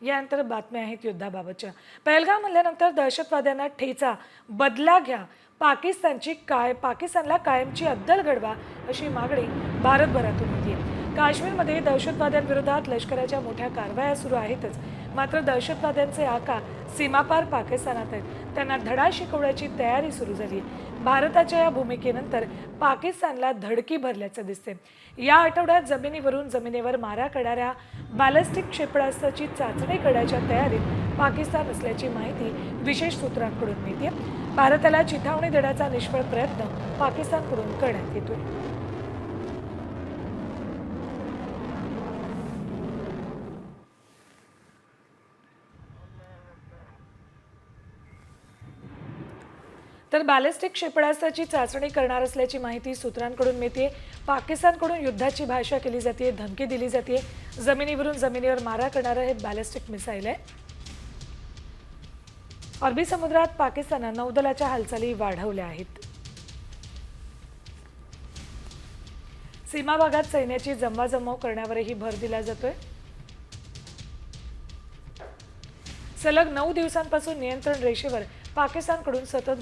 यानंतर बातम्या आहेत युद्धाबाबतच्या। पहलगाम हल्ल्यानंतर दहशतवाद्यांना ठेचा, बदला घ्या, पाकिस्तानला कायमची अद्दल घडवा अशी मागणी भारतभरातून होतीये। काश्मीरमध्ये दहशतवाद्यांविरोधात लष्कराच्या मोठ्या कारवाया सुरू आहेतच, मात्र दहशतवाद्यांचे आका सीमापार पाकिस्तानात आहेत। त्यांना धडा शिकवण्याची तयारी सुरू झाली आहे। भारताच्या या भूमिकेनंतर पाकिस्तानला धडकी भरल्याचं दिसते। या आठवड्यात जमिनीवर मारा करणाऱ्या बॅलिस्टिक क्षेपणास्त्राची चाचणी करण्याच्या तयारीत पाकिस्तान असल्याची माहिती विशेष सूत्रांकडून मिळते। भारताला चिथावणी देण्याचा निष्फळ प्रयत्न पाकिस्तानकडून करण्यात येतोय। तर बॅलिस्टिक क्षेपणास्त्राची चाचणी करणार असल्याची माहिती सूत्रांकडून मिळते। पाकिस्तानकडून युद्धाची भाषा केली जाते, धमकी दिली जाते। जमिनीवर मारा करणारं हे बॅलिस्टिक मिसाईल आहे। अरबी समुद्रात पाकिस्तानने नौदलाच्या हालचाली वाढवल्या आहेत। सीमा भागात सैन्याची जमवाजमव करण्यावरही भर दिला जातोय। सलग 9 दिवसांपासून नियंत्रण रेषेवर पाकिस्तानकडून सतत